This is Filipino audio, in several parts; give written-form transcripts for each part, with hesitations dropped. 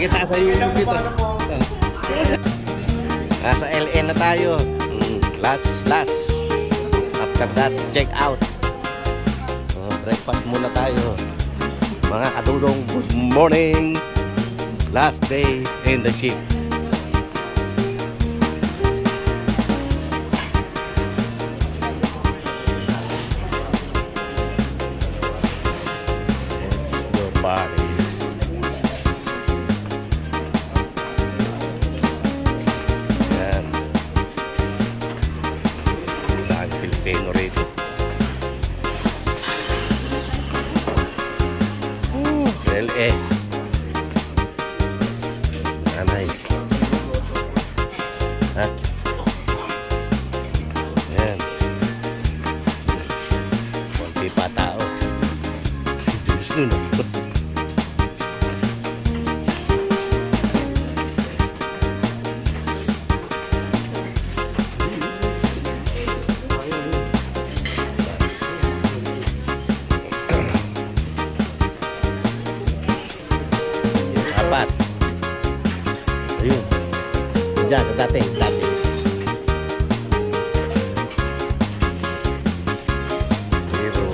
Kita sa YouTube dito. Nasa LN na tayo. Last. After that, check out. Breakfast muna tayo. Mga kadudong, good morning. Last day in the ship. Let's go party. Yan. Saan Pilipino rito. LA. Anay. Ha? Yan. Kunti pa tao. Bilis nun. Apat. Ayun. Diyan, dati. Zero.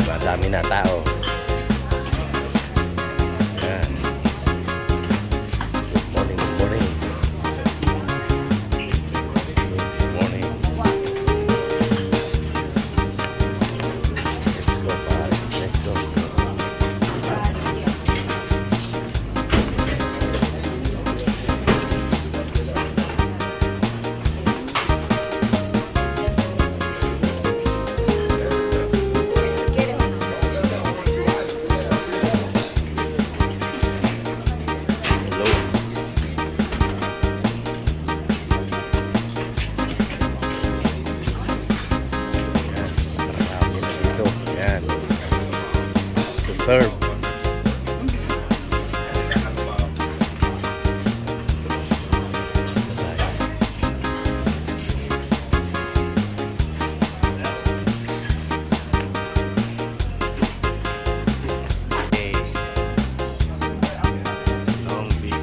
Madami na tao. Yan. Good morning. Good morning. Good morning. Let's go, pare. Let's go. Serve. Long Beach.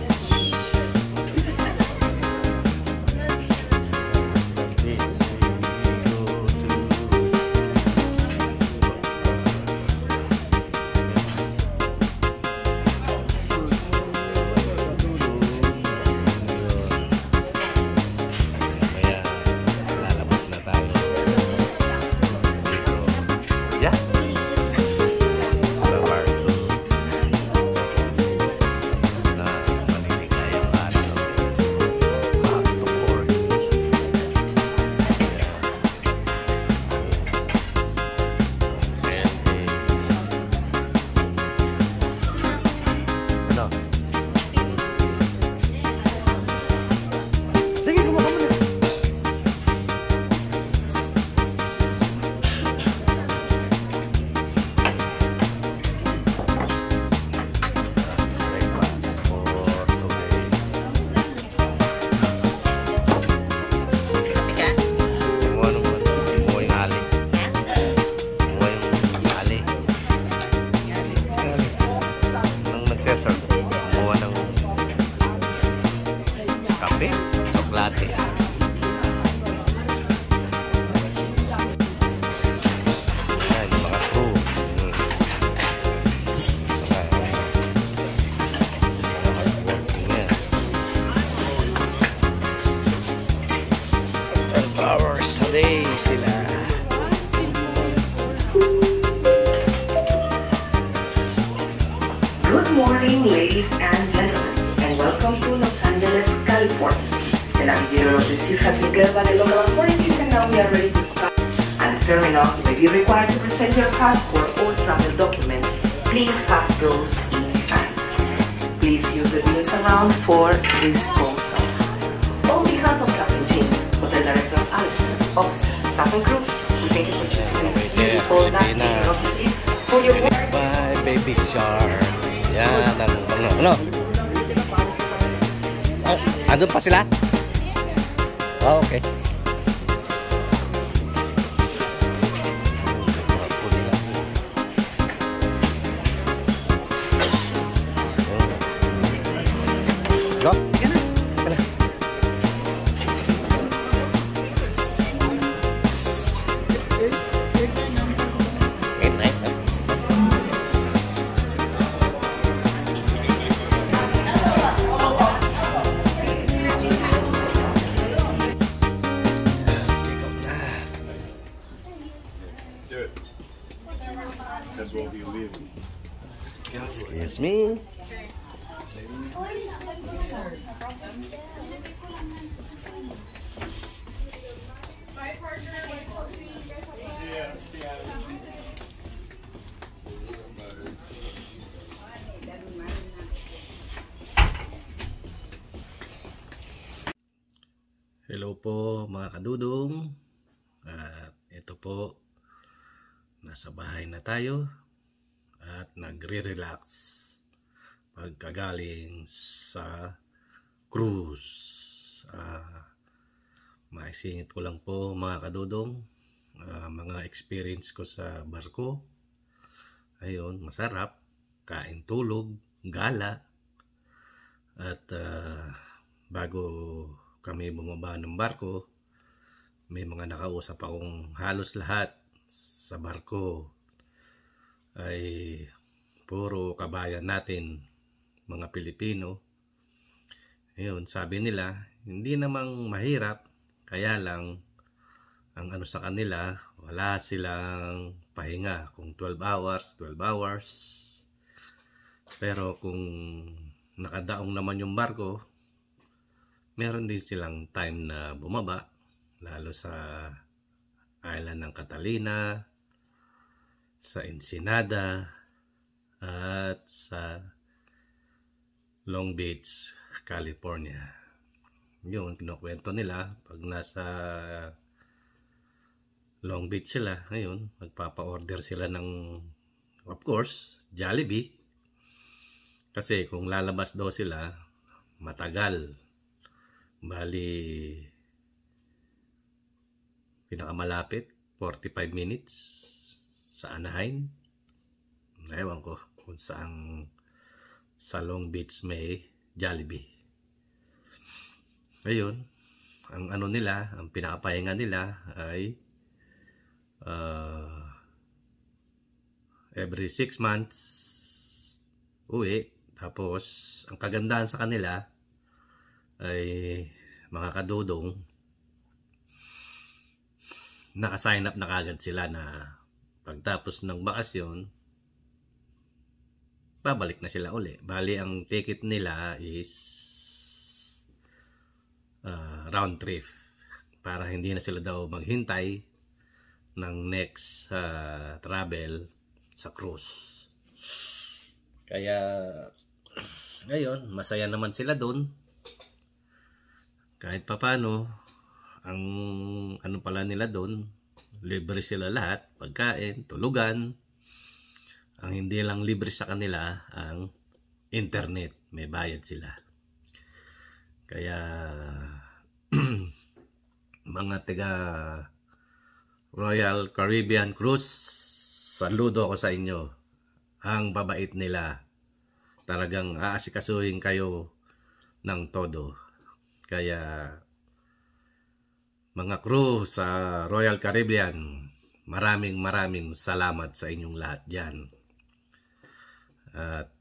Day sila. Good morning, ladies and gentlemen, and welcome to Los Angeles, California. The navigator of the seas has been cleared by the local authorities, and now we are ready to start. At the terminal, you may be required to present your passport or travel documents. Please have those in hand. Please use the bins around for disposal. On behalf of Captain James, Hotel Director Allison, officers, staff and crew, we thank you for choosing the beautiful navigator of the seas for your work. Bye, baby shark. Yan, ano? Andun pa sila? Oh, okay. That's what we live. Excuse me. Hello po mga kadudong. At ito po, nasa bahay na tayo at nagre-relax pagkagaling sa cruise. Maisingit ko lang po mga kadudong, mga experience ko sa barko. Ayun, masarap, kain, tulog, gala. At bago kami bumaba ng barko, may mga nakausap akong halos lahat sa barko ay puro kabayan natin, mga Pilipino. Ayun, sabi nila, hindi namang mahirap, kaya lang ang ano sa kanila, wala silang pahinga. Kung 12 hours. Pero kung nakadaong naman yung barko, meron din silang time na bumaba, lalo sa island ng Catalina, sa Ensenada, at sa Long Beach, California. Yun, kinukwento nila, pag nasa Long Beach sila, ngayon, magpapa-order sila ng, of course, Jollibee. Kasi kung lalabas daw sila, matagal. Bali, pinakamalapit 45 minutes sa Anaheim. Ewan ko kung saan sa Long Beach may Jollibee. Ayun, ang ano nila, ang pinakapahinga nila ay every 6 months uwi. Tapos ang kagandahan sa kanila ay mga kadudong, naka-sign up na kagad sila na pagtapos ng bakasyon babalik na sila uli. Bali ang ticket nila is round trip, para hindi na sila daw maghintay ng next travel sa cruise. Kaya ngayon, masaya naman sila doon. Kahit papano, ang ano pala nila doon, libre sila lahat, pagkain, tulugan. Ang hindi lang libre sa kanila, ang internet, may bayad sila. Kaya mga taga Royal Caribbean Cruise, saludo ako sa inyo. Ang babait nila, talagang aasikasuhin kayo ng todo. Kaya mga crew sa Royal Caribbean, maraming salamat sa inyong lahat dyan. At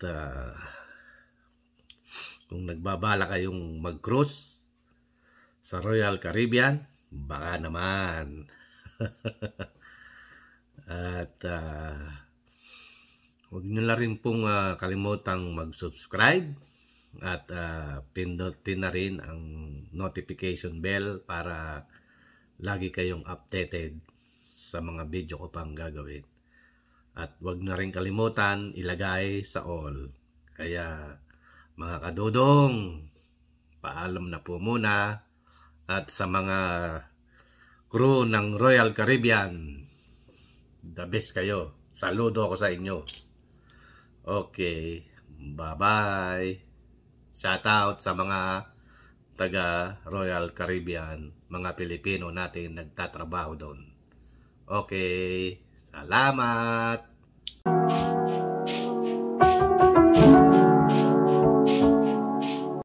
kung nagbabala kayong mag-cruise sa Royal Caribbean, baka naman. At huwag nyo na rin pong kalimutang mag-subscribe at pindutin na rin ang notification bell para lagi kayong updated sa mga video ko pang gagawin. At huwag na rin kalimutan ilagay sa all. Kaya mga kadudong, paalam na po muna. At sa mga crew ng Royal Caribbean, the best kayo. Saludo ako sa inyo. Okay, bye-bye. Shout out sa mga taga Royal Caribbean, mga Pilipino natin nagtatrabaho doon. Okay, salamat!